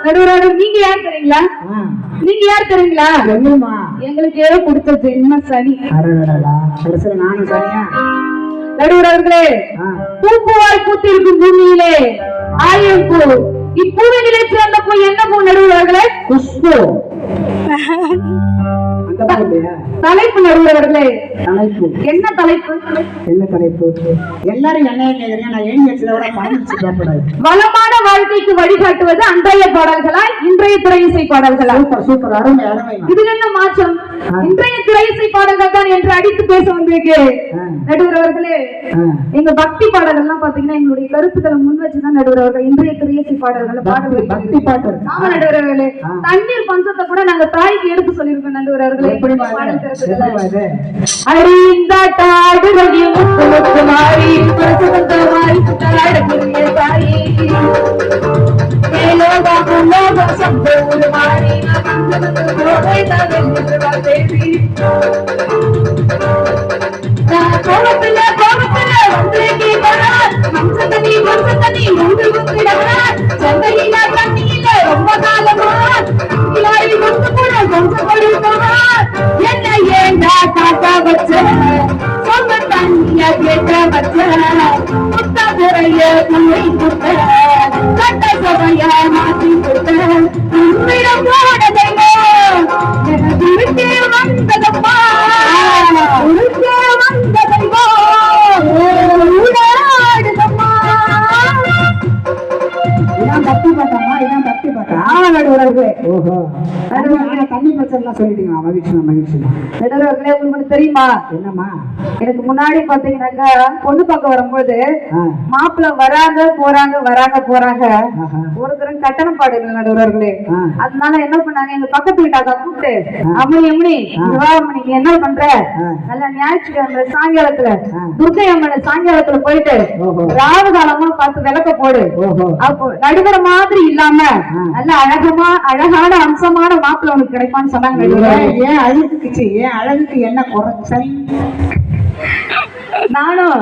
நடுவராக நீங்க யார் தெரியுங்களா? நீங்க யார் தெரியுங்களா? எங்களுக்கு ஏதோ கொடுத்த ஜென்ம சனி. நானும் சரியா நடுவர்களே, பூப்புவாய் பூத்திருக்கும் பூமியிலே ஆயிரம் பூ. இப்பூவிலே சேர்ந்த பூ என்ன பூ நடுவர்களே? குஷ்பு. தலைப்பு நடுவர்களே, தலைப்பு என்ன தலைப்பு? என்ன தலைப்பு? எல்லாரும் என்ன கேக்குறீங்க? நான் எழுதி வச்சதோட பாடிச்சு கேட்கக்கூடாது. வளமான வாழ்க்கைக்கு வழிகாட்டுவது அன்றைய பாடல்களா இன்றைய திரை இசை பாடல்களா? சூப்பர் சூப்பர், அருமை அருமை. இதுல என்ன மாற்றம்? இன்றைய திரை இசை பாடல்கள் தான் என்று அடித்து பேச வந்திருக்கு நடுவர்களே. எங்க பக்தி பாடல்கள்லாம் பாத்தீங்கன்னா எங்களுடைய கருத்துக்களை முன் வச்சுதான் நடுவர்கள் இன்றைய திரை இசை பாடல்கள் பாடல் பக்தி பாட்டு. ஆமா நடுவர்களே, தண்ணீர் பஞ்சத்தை கூட நாங்க தாய்க்கு எடுத்து சொல்லியிருக்கோம் நடுவர்களே. ரொம்ப காலமா என்ன ஏண்டா காக்கா வச்ச சொந்த தண்ணிய கேட்ட வச்ச முத்த முறைய முன்னை குத்த கட்ட சபைய மாற்றி கொடுத்த உன்னிடம் போனதையோ எனக்கு இருக்கே வந்ததப்பா இருக்கே வந்ததையோ ஊடாடுதம்மா. இதான் பக்தி பாட்டாமா? இதான் பக்தி பாட்டா? நடுவர்களே, ஓஹோ, தண்ணி பிரச்சனை சொல்லிட்டீங்க. மகிழ்ச்சி மகிழ்ச்சி. நடுவர்களே, உங்களுக்கு தெரியுமா என்னம்மா? எனக்கு முன்னாடி பாத்தீங்கன்னாக்கா பொண்ணு பார்க்க வரும்போது மாப்பிள்ள வராங்க போறாங்க வராங்க போறாங்க. ஒருத்தரும் கட்டணம் பாடுகள் நடுவர்களே. அதனால என்ன பண்ணாங்க, எங்க பக்கத்து வீட்டாக்கா கூப்பிட்டு அம்மணி அம்மணி நீங்க என்ன பண்ற, நல்ல ஞாயிற்றுக்கிழமை சாயங்காலத்துல துர்கை அம்மனை சாயங்காலத்துல போயிட்டு ராவு காலமா பார்த்து விளக்க போடு. அப்போ நடுவர மாதிரி இல்லாம நல்ல அழகான அம்சமான மாப்பிள்ள உனக்கு கிடைப்பான்னு சொன்னாங்க. ஏன் அழகுக்கு ஏன் அழகுக்கு என்ன குறைச்சல்? நானும்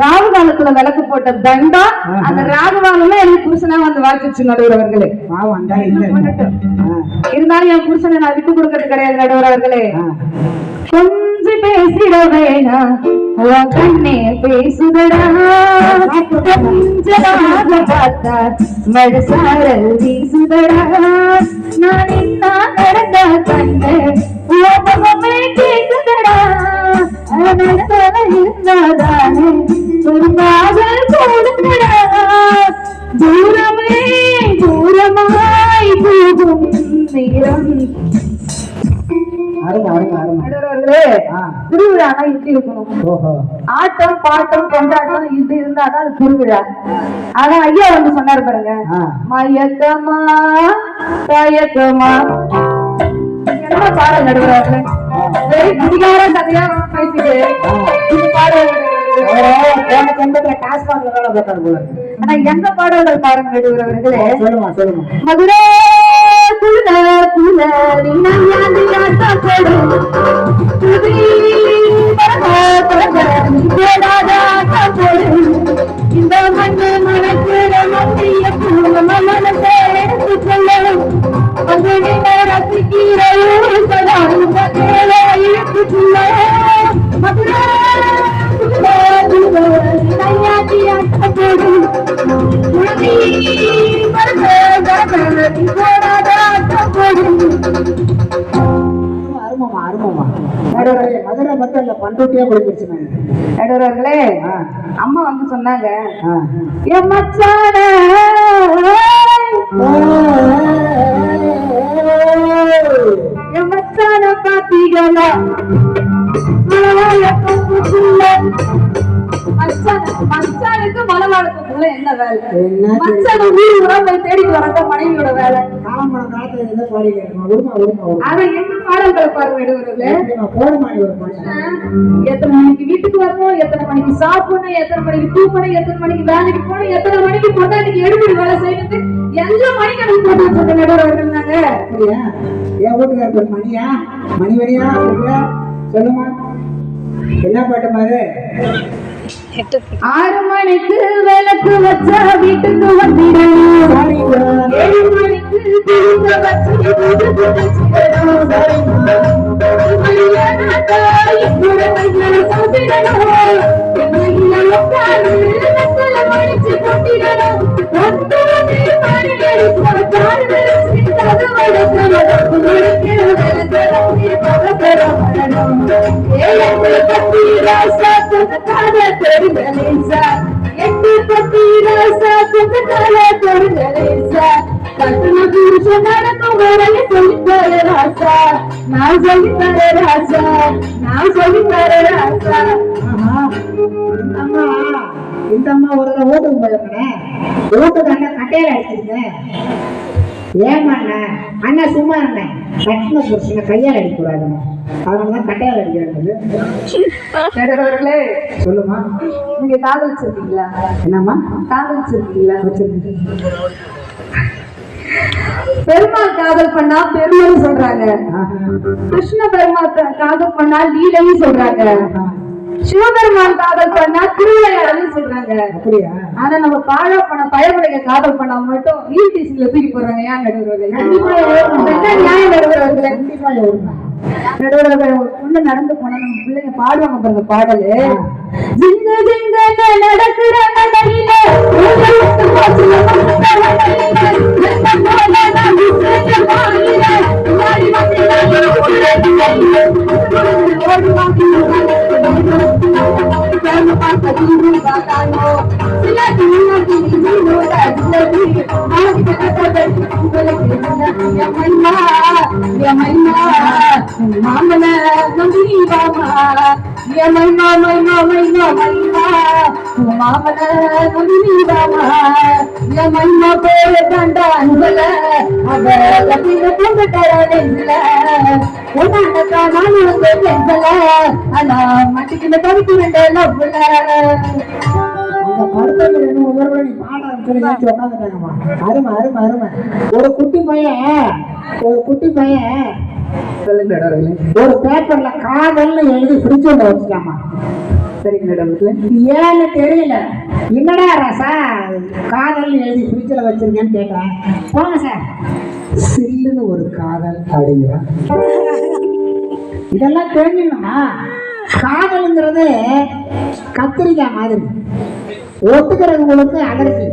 ராகு காலத்துல விளக்கு போட்ட தண்டா அந்த ராகு காலம்ல எனக்கு புருஷனா வந்து வாழ்த்துச்சு நடுவர்களே. இருந்தாலும் என் புருஷனை நான் விட்டு கொடுக்கறது கிடையாது நடுவர்களே. கொஞ்சம் பேசிட வேணாம் கண்ணே பேசுதடா, கொஞ்சமாக பார்த்தா மடுசாரல் வீசுதடா, நான் என்ன நடந்த கண்ணு முகமே கேக்குதடா, இருந்தாதானே ஒரு காதல் போடுங்கடா, தூரமே தூரமாய் போகும் நேரம். திருவிழானா இப்படி இருக்கணும். ஆட்டம் பாட்டம் கொண்டாட்டம் இது இருந்தாதான் அது திருவிழா. ஆனா ஐயா வந்து சொன்னாரு பாருங்க, மயக்கமா தயக்கமா என்ன பாடல் நடுவர்களே. குடிகார கதையா பேசிட்டு இந்த பாடல் ஆனா எங்க பாடல்கள் பாருங்க நடுவர்களே. மதுரை குல குல இந்த மண்ணு மனசுல மத்திய மனசை எடுத்து சொல்லும் ரசிக்கிற இழுத்து சொல்ல மதுரை மதுரை மட்டும் இல்ல பண்ருட்டியா போயிடுச்சு. நடுவர்களே, அம்மா வந்து சொன்னாங்க, என் மச்சான என் மச்சான பாத்தீங்களா மச்சானுக்கு மலவாளத்துக்குள்ள என்ன வேலை? மச்சான ஊர் ஊரா போய் தேடிட்டு வரத மனைவியோட வேலை. ஆனா என்ன பாடல்களை பாருங்க நடுவர்களே. எத்தனை மணிக்கு வீட்டுக்கு வரணும், எத்தனை மணிக்கு சாப்பிடணும், எத்தனை மணிக்கு தூக்கணும், எத்தனை மணிக்கு வேலைக்கு போகணும், எத்தனை மணிக்கு பொண்டாட்டிக்கு எடுபடி வேலை செய்யறது, எல்லா மணிக்கு எனக்கு போட்டு வச்சிருக்க நடுவர்கள். நாங்க என் வீட்டுக்கார மணியா மணி வழியா சொல்லுமா என்ன பாட்டு மாதிரி 6 மணிக்கு விளக்கு வச்சா வீட்டுக்கு வந்துடும், 7 மணிக்கு நான் சொல்லித்தர ராசா, நான் சொல்லித்தர ராசா. இந்த அம்மா ஒரு தடவை ஓட்டுக்கு போயிருக்கேன், ஓட்டுக்கு அண்ணன் கட்டையில அடிச்சிருக்கேன். ஏமா அண்ணன் சும்மா இருந்தேன், கட்டின புருஷனை கையால் அடிக்கூடாதுன்னு, அதனாலதான் கட்டையால் அடிக்கிறது. சொல்லுமா, நீங்க காதலிச்சிருக்கீங்களா? என்னம்மா காதலிச்சிருக்கீங்களா? வச்சிருக்கேன். பெருமாள் காதல் பண்ணா பெருமாள் சொல்றாங்க, கிருஷ்ண பெருமாள் காதல் பண்ணா லீலையும் சொல்றாங்க, சிவபெருமான் காதல் பண்ணா திருவிளையாடலும் சொல்றாங்க. அப்படியா? ஆனா நம்ம பாழா பண்ண பயமுறைய காதல் பண்ணா மட்டும் ஈடிசில தூக்கி போடுறாங்க. ஏன் நடுவர்கள்? நியாயம் நடுவர்கள். கண்டிப்பா நடுவர்கள் ஒண்ணு நடந்து போனா நம்ம பிள்ளைங்க பாடுவாங்க பாருங்க பாடலு. ஜிங்க ஜிங்க நடக்கிற நடையில மாமன நம்பி மாமா மாமன நம்பி மாமா யமன்னா போல கண்டா அன்பல அவ கொண்டு தரல உன்னக்கா நான் உனக்கு பெண்பல ஆனா மட்டிக்கிட்ட கவிக்கு வேண்ட லவ்ல. ஒரு குட்டி பையன் ஒரு பேப்பர்ல காதல்னு எழுதி ஃப்ரிட்ஜ் ஒன்று வச்சுட்டாமா. ஏன்னு தெரியல, என்னடா ராசா காதல்னு எழுதி ஃப்ரிட்ஜில் வச்சிருக்கேன்னு கேட்டேன். போங்க சார், சில்லுன்னு ஒரு காதல் அப்படிங்கிறான். இதெல்லாம் தெரிஞ்சுக்கணுமா? காதலுங்கிறது கத்திரிக்காய் மாதிரி, ஒத்துக்கிறவங்களுக்கு அலர்ஜி,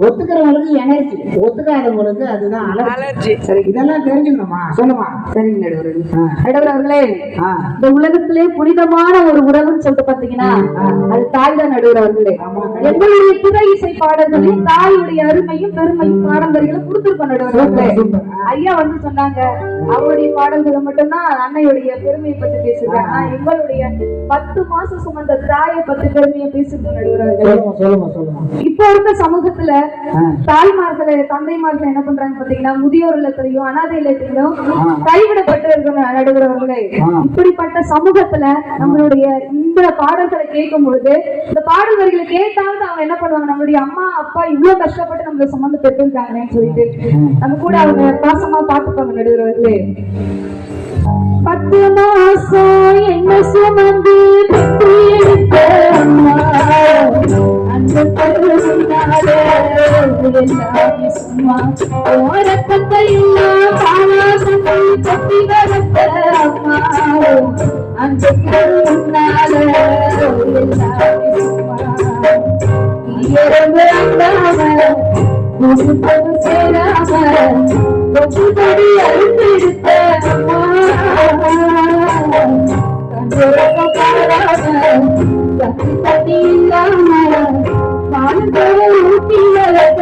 ஒத்துக்கிறவங்களுக்கு எனர்ஜி, ஒத்துக்காதவங்களுக்கு அதுதான் அலர்ஜி. சரி, இதெல்லாம் தெரிஞ்சுக்கணுமா? சொல்லுமா. சரிங்க நடுவர் அவர்களே, இந்த உலகத்திலே புனிதமான ஒரு உறவுன்னு சொல்லிட்டு பாத்தீங்கன்னா அது தாய் தான் நடுவர் அவர்களே. எங்களுடைய திரை இசை பாடல்களையும் தாயுடைய அருமையும் பெருமையும் பாரம்பரியங்களும் கொடுத்திருக்கோம் நடுவர் அவர்களே. ஐயா வந்து சொன்னாங்க அவருடைய பாடல்களை மட்டும்தான் அன்னையுடைய பெருமையை பத்தி பேசுறாங்க. எங்களுடைய 10 மாசம் சுமந்த தாயை பத்தி பெருமையை பேசிருக்கோம் நடுவர் அவர்களே. இப்போ இருக்க சமூகத்துல தாய்மார்களை தந்தைமார்கள் என்ன பண்றாங்க பாத்தீங்கன்னா முதியோர் இல்லத்திலையும் அனாதை இல்லத்திலையும் கைவிடப்பட்டு இருக்கிற நடுகிறவர்களே. இப்படிப்பட்ட சமூகத்துல நம்மளுடைய இந்த பாடல்களை கேட்கும் பொழுது இந்த பாடல் வரிகளை கேட்டாலும் அவங்க என்ன பண்ணுவாங்க, நம்மளுடைய அம்மா அப்பா இவ்வளவு கஷ்டப்பட்டு நம்மளை சுமந்து பெற்றிருக்காங்களேன்னு சொல்லிட்டு நம்ம கூட அவங்க பாசமா பாத்துப்பாங்க நடுகிறவர்களே. 10 மாசம் என்ன சுமந்து அந்த சும்மா ஓரத்தை பத்தி வரத்த அம்மா அந்த சேராம அழுத்தெடுத்த தண்ணி இல்லாம ஊட்டி வளர்த்த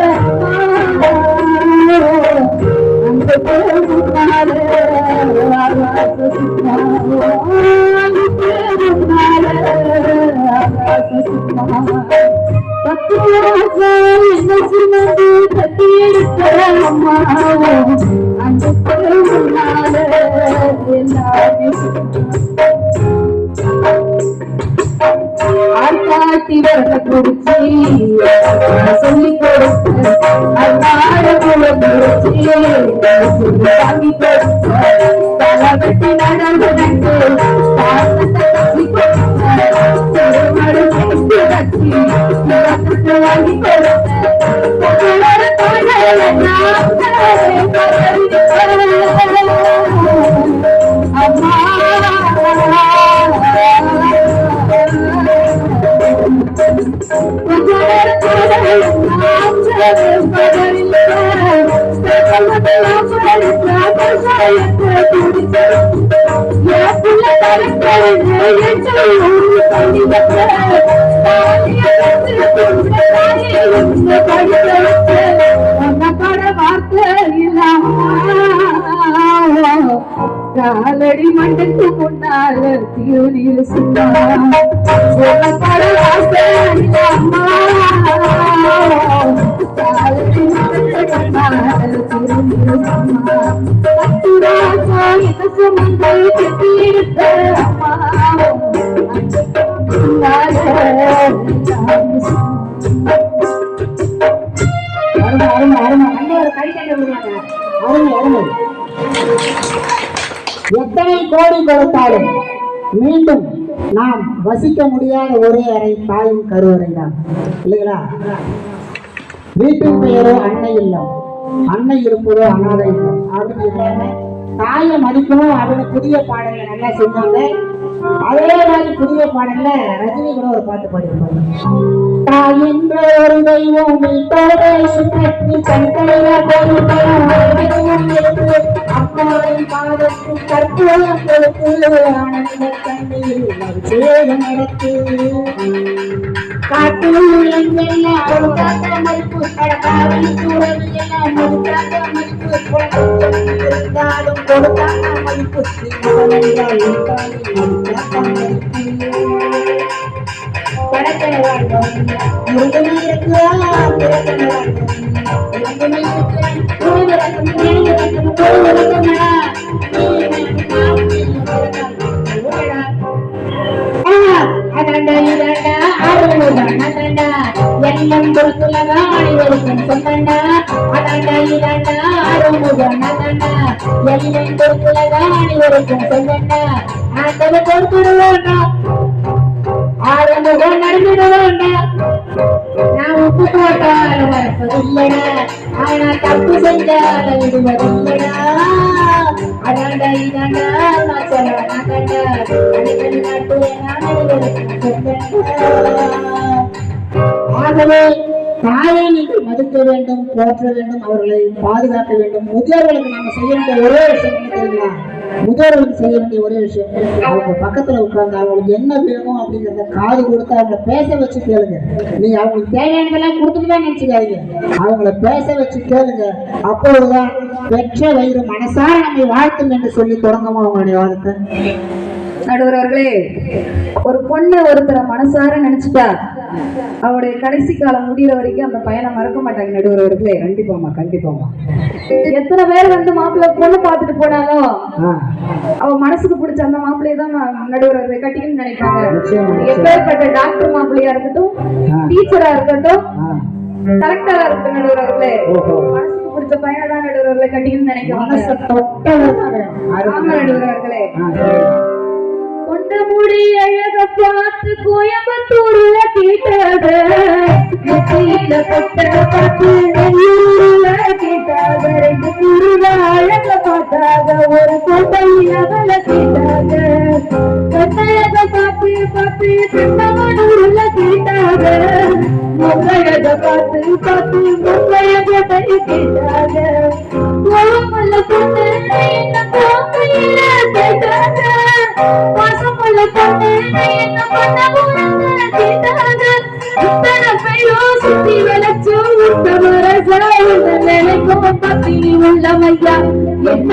அந்த கட்டி எடுத்த அம்மா அந்த ஆட்காட்டி வரல குடிச்சி சொல்லி கொடுத்து வாங்கி கொடுத்து தலை வெட்டி நடந்து வாங்கி கொடுத்து காலடி மண்டத்து முன்னால திருநீர் எத்தனை கோடி கொடுத்தாலும் மீண்டும் நாம் வசிக்க முடியாத ஒரே அறை தாயின் கருவறை தான் இல்லைங்களா? வீட்டின் பெயரோ அன்னை இல்லம், அன்னை இருப்பதோ அனாதை இல்லம் அப்படின்னு தாயை மதிக்கணும் அப்படின்னு புதிய பாடல்ல நல்லா சொன்னாங்க. அதே மாதிரி புதிய பாடல்ல ரஜினி கூட ஒரு பாட்டு பாடியிருப்பாங்க. தாய் என்ற ஒரு தெய்வம் அம்மாவின் பாதத்தில் கற்பூரம் கொடுத்து ஆனந்த கண்ணீர் சேதம் நடத்து காட்டில் அமைப்பு கடற்காவில் சூழல் எல்லாம் இருந்தாலும் கொடுத்தாங்க அமைப்பு படத்தை வாழ்ந்தோம் எல்லாம் கொடுத்துலகா அனைவருக்கும் சொன்னா அதாண்டா இதாண்டா ஆரோமுகனா எல்லாம் கொடுத்துலகா அனைவருக்கும் சொன்னா ஆண்டவ கொடுத்துடுவோம்னா ஆரோமுகம் நடந்துடுவோம்னா நான் உப்பு போட்டால் மறப்பது இல்லடா ஆனா தப்பு செஞ்சால் விடுவதில்லடா அதாண்டா இதாண்டா நான் சொல்லுவேன் அதாண்டா அடிக்கடி நாட்டு நான் அனைவருக்கும் சொன்னா. ஆகவே தாயை நீங்கள் மதிக்க வேண்டும், போற்ற வேண்டும், அவர்களை பாதுகாக்க வேண்டும். முதியோர்களுக்கு நாம செய்ய வேண்டிய ஒரே விஷயம் என்ன தெரியுங்களா? முதியோர்களுக்கு செய்ய வேண்டிய ஒரே விஷயம், அவங்க பக்கத்துல உட்கார்ந்து அவங்களுக்கு என்ன வேணும் அப்படிங்கிறத காது கொடுத்து அவங்களை பேச வச்சு கேளுங்க. நீங்க அவங்களுக்கு தேவையானதெல்லாம் கொடுத்துட்டு தான் நினைச்சுக்காதீங்க, அவங்கள பேச வச்சு கேளுங்க. அப்பொழுதுதான் பெற்ற வயிறு மனசார நம்மை வாழ்த்தும் என்று சொல்லி தொடங்கமா அவங்களுடைய வாதத்தை. நடுவர் அவர்களே, ஒரு பொண்ணு ஒருத்தரை மனசார நினைச்சுட்டா அவருடைய கடைசி காலம் முடிகிற வரைக்கும் அந்த பையனை மறக்க மாட்டாங்க. நடுவர் அவர்களே, கண்டிப்பாமா கண்டிப்பாமா. எத்தனை பேர் வந்து மாப்பிள்ளை பொண்ணு பார்த்துட்டு போனாலும் அவ மனசுக்கு பிடிச்ச அந்த மாப்பிள்ளையை தான் நடுவர் அவர்களை கட்டிக்கணும்னு நினைப்பாங்க. எப்பேற்பட்ட டாக்டர் மாப்பிள்ளையா இருக்கட்டும், டீச்சரா இருக்கட்டும், கலெக்டரா இருக்கட்டும், நடுவர் அவர்களே மனசுக்கு பிடிச்ச பையனை தான் நடுவர் அவர்களை கட்டிக்கணும்னு நினைக்கிறாங்க. நடுவர் அவர்களே, கொண்ட முடி அழக பார்த்து கோயம்புத்தூர்ல கேட்டாக, நெத்தியில கொட்ட பார்த்து நெல்லூர்ல கேட்டாக, ரெண்டு குருல அழக பார்த்தாக, ஒரு கோட்டையில அவள கேட்டாக, கட்டழக பார்த்து பார்த்து கண்ணவனூர்ல கேட்டாக, முகையக பார்த்து பார்த்து முகையக கேட்டாக, கோமல்ல பொண்ணு என்ன கோமையில கேட்டாக, வாசமுள்ள பொண்ணு என்ன பண்ண போறாங்க கேட்டாங்க, இத்தனை பேரும் சுத்தி விளைச்சும் நினைக்கும் பத்தினி உள்ளமையா, என்ன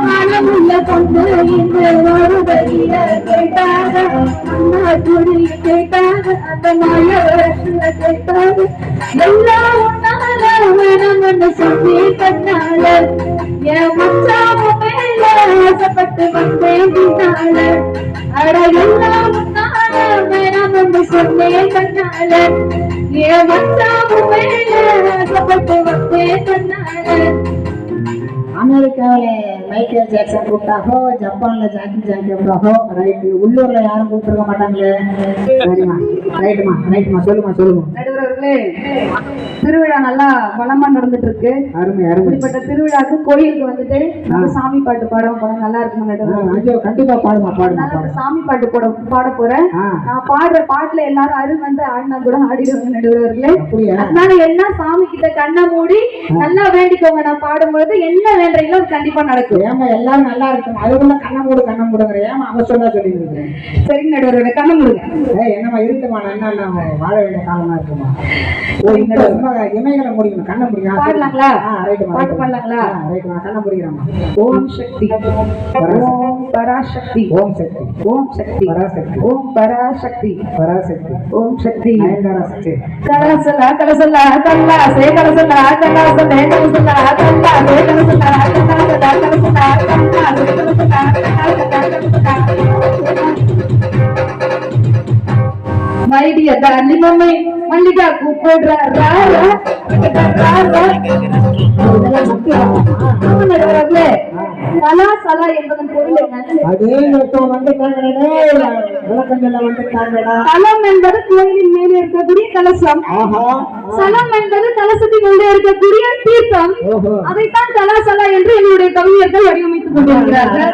மனமுள்ள பொண்ணு இந்த வருவதிய கேட்டாங்க, அண்ணா துணி கேட்டாங்க, அந்த மாயவரத்துல கேட்டாங்க, எல்லாம் உன்னால வேணும்னு சொல்லி கண்ணால என் மச்சாம மேல ஆசைப்பட்டு வந்தேன் பின்னால, அட எல்லாம் உன்னால வேணும்னு சொன்னேன் கண்ணால என் மச்சாம மேல ஆசைப்பட்டு வந்தேன் கண்ணால. ஆனால் அமெரிக்காவில் மைக்கேல் ஜாக்சன் கூப்பிட்டாகோ, ஜப்பான்ல ஜாக்கி ஜான் கூப்பிட்டாகோ, ரைட்டு. உள்ளூர்ல யாரும் கூப்பிட்டுருக்க மாட்டாங்களே. சரிம்மா, ரைட்டுமா, சொல்லுமா. நடுவர்களே, திருவிழா நல்லா பலமா நடந்துட்டு இருக்கு. அருமை. இப்படிப்பட்ட திருவிழாக்கு கோயிலுக்கு வந்துட்டு நம்ம சாமி பாட்டு பாடம் நல்லா இருக்கும் நடுவர்களே. கண்டிப்பா பாடுமா. சாமி பாட்டு பாட போறேன். நான் பாடுற பாட்டுல எல்லாரும் அருள் வந்து ஆடினா கூட ஆடிடுவாங்க நடுவர்களே. அதனால எல்லாம் சாமி கிட்ட கண்ணை மூடி நல்லா வேண்டிக்கோங்க. நான் பாடும்போது என்ன வேண்டீங்களோ கண்டிப்பா நடக்கும். ஏமா எல்லாரும் நல்லா இருக்கும், அதுக்குள்ள கண்ணை மூடுங்கிற ஏமா அவசரமா சொல்லிட்டு. சரிங்க நடுவர்களே, கண்ணை மூடுங்க. என்னமா இருக்குமா, என்ன வாழ வேண்டிய காலமா இருக்குமா? இமைகளை முடிக்கணும், கண்ணை முடிக்கணும். பாடலாங்களா? பாட்டு பாடலாங்களா? ரைட்டுமா, கண்ணை முடிக்கிறோமா. ஓம் சக்தி, ஓம் பராசக்தி, ஓம் சக்தி, ஓம் சக்தி, பராசக்தி, ஓம் பராசக்தி, பராசக்தி, ஓம் சக்தி. நயன்தாராசக்தி. கலசலா கலசலா கல்லாசே கலசலா கல்லாசலே கலசலா கல்லாசே கலசலா கல்லாசலா கலசலா கல்லாசே கலசலா மைடிய தாண்டி மம்மி மல்லிகா கூப்பிடுற கலாசலா என்பதன் பொருள் என்ன? கலம் என்பது கோயிலின் மேலே இருக்கக்கூடிய கலசம். சலம் என்பது கலசத்தின் உள்ளே இருக்கக்கூடிய தீர்த்தம். அதைத்தான் கலாசலா என்று என்னுடைய கவிஞர்கள் வடிவமைத்துக் கொண்டிருக்கிறார்கள்.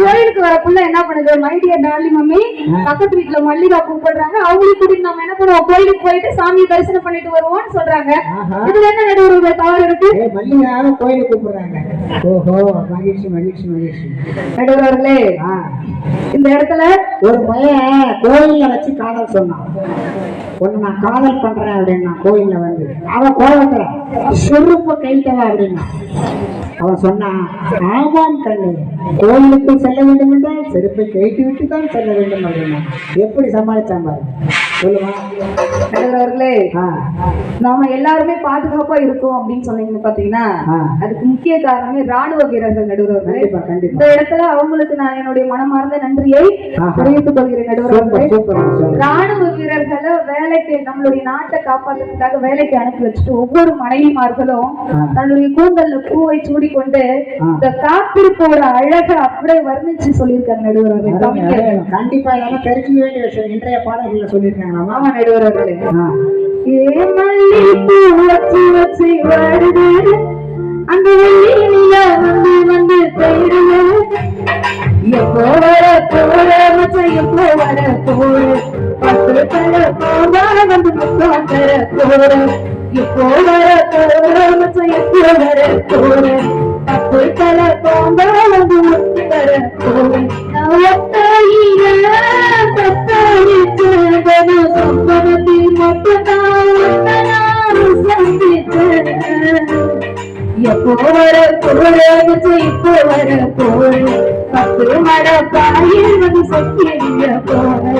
கோயிலுக்கு வர புள்ள என்ன பண்ணுது, மைடிய டார்லி மம்மி பக்கத்து வீட்டுல மல்லிகா கூப்பிடுறாங்க, அவங்களுக்கு கூட்டிட்டு நம்ம என்ன பண்ணுவோம், கோயிலுக்கு போயிட்டு சாமியை தரிசனம் பண்ணிட்டு வருவோம்னு சொல்றாங்க. இதுல என்ன நடுவுற தவறு இருக்கு? கோயிலுக்கு கூப்பிடுறாங்க. ஓஹோ, மகிழ்ச்சி. நடுவர்களே, இந்த இடத்துல ஒரு பையன் கோயில்ல வச்சு காதல் சொன்னான். ஒண்ணு நான் காதல் பண்றேன் அப்படின்னா கோயில்ல வந்து அவன் கோபத்துல செருப்ப கைத்தவா அப்படின்னா அவன் சொன்னான், ஆமாம் கண்ணு, கோயிலுக்குள் செல்ல வேண்டும் என்றால் செருப்பை கைட்டு விட்டு தான் செல்ல வேண்டும் அப்படின்னா. எப்படி சமாளிச்சான் பாரு, சொல்லுவா. நடுவர்களே, நாம எல்லாருமே பாதுகாப்பா இருக்கோம் அப்படின்னு சொன்னீங்கன்னு பாத்தீங்கன்னா அதுக்கு முக்கிய காரணமே ராணுவ வீரர்கள். நடுவர்களே, இந்த இடத்துல அவங்களுக்கு நான் என்னுடைய மனமார்ந்த நன்றியை தெரிவித்துக் கொள்கிறேன். நடுவர்களே, ராணுவ வீரர்களை வேலைக்கு, நம்மளுடைய நாட்டை காப்பாற்றுறதுக்காக வேலைக்கு அனுப்பி வச்சுட்டு ஒவ்வொரு மனைவிமார்களும் தன்னுடைய கூந்தல்ல பூவை சூடிக்கொண்டு இந்த காத்திருப்போட அழக அப்படியே வர்ணிச்சு சொல்லியிருக்காங்க நடுவர்களே. கண்டிப்பா இதெல்லாம் தெரிஞ்சுக்க வேண்டிய விஷயம். இன்றைய பாடல்கள்ல சொல்லியிருக்காங்க. ஆமா நடுவர்களே, மல்லி பூ வச்சு வச்சு வருது, அந்த வெள்ளியில வந்து போயிடுது, எப்போ வர போற மச்சம், எப்போ வர போற பத்து தர போவா வந்து முத்தம் தர போற, எப்போ வர போற மச்சம், எப்போ வர போற பத்து தர போவா வந்து முத்து தர போற, நான் ஒத்தையில தத்தளிச்சு சொப்பனத்தில் மட்டும்தான் சந்திச்சேன், எப்போ வர போற இப்போ வர போற பத்து மட பாயில் வந்து சத்திய போற.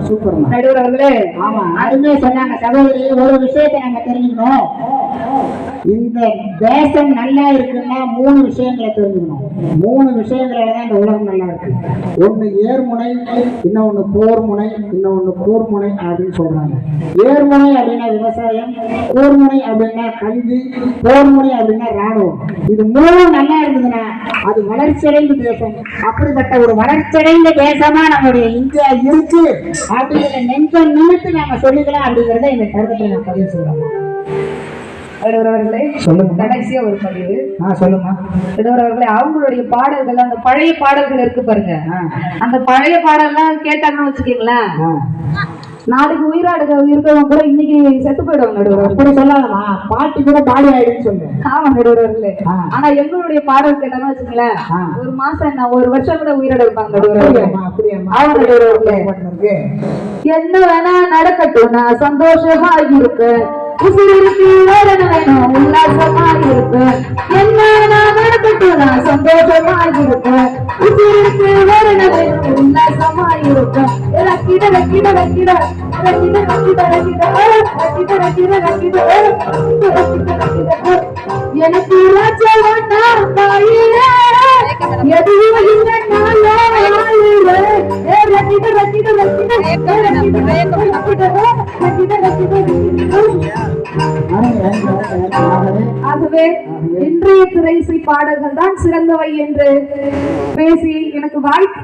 சூப்பர் நடுவர்களே, ஆமா, அதுமே சொன்னாங்க. சகோதரி, ஒரு விஷயத்தை நம்ம தெரிஞ்சுக்கணும். இந்த தேசம் நல்லா இருக்குன்னா 3 விஷயங்களை தெரிஞ்சுக்கணும். 3 விஷயங்களால தான் இந்த உலகம் நல்லா இருக்கு. ஒண்ணு ஏர்முனை, இன்னொன்னு போர்முனை, இன்னொன்னு கூர்முனை அப்படின்னு சொல்றாங்க. ஏர்முனை அப்படின்னா விவசாயம், கூர்முனை அப்படின்னா கல்வி, போர்முனை அப்படின்னா ராணுவம். இது 3 நல்லா இருந்ததுன்னா அது வளர்ச்சியடைந்த தேசம். அப்படிப்பட்ட ஒரு வளர்ச்சியடைந்த தேசமா நம்முடைய இந்தியா இருக்கு அப்படிங்கிற நெஞ்சம் நிமித்து நாம சொல்லிக்கலாம் அப்படிங்கிறத இந்த கருத்தை நான் பதிவு சொல்றேன். கடைசியா ஒரு பதிவு சொல்லுமா. அவங்களுடைய பாடல்கள், அந்த பழைய பாடல்கள் இருக்கு பாருங்க, அந்த பழைய பாடல்லாம் கேட்டாங்கன்னு வச்சுக்கீங்களேன், நாளைக்கு உயிராடுக இருக்கிறவங்க கூட இன்னைக்கு செத்து போயிடுவாங்க நடுவர். அப்படி சொல்லாதமா, பாட்டி கூட பாடி ஆயிடுன்னு சொல்லு. ஆமா நடுவர்களே, ஆனா எங்களுடைய பாடல் கேட்டாங்கன்னு வச்சுக்கீங்களேன், ஒரு மாசம் என்ன, ஒரு வருஷம் கூட உயிராட இருப்பாங்க நடுவர்களே. என்ன வேணா நடக்கட்டும், நான் சந்தோஷமா இருப்பேன், உசிருக்கு வேற வேணும் உல்லாசமா இருப்பேன், என்ன நடக்கட்டும் நான் சந்தோஷமா இருப்பேன், உசிருக்கு வேற வேணும் உல்லாசமா இருப்பேன், எனக்கு எதுவும் இல்லை நாளே ஆளுவே. ஏ ரத்திட ரத்திட ரத்திட ரத்திட ரத்திட ரத்திட ரத்திட. ஆகவே இன்றைய திரைசை பாடல்கள் தான் சிறந்தவை என்று பேசி எனக்கு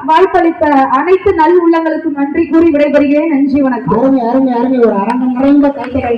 வாய்ப்பளித்த அனைத்து நல் உள்ளங்களுக்கும் நன்றி கூறி விடைபெறுகிறேன். நன்றி, வணக்கம். அருமை அருமை அருமை. ஒரு அரங்கம் நிறைந்த கைத்தறி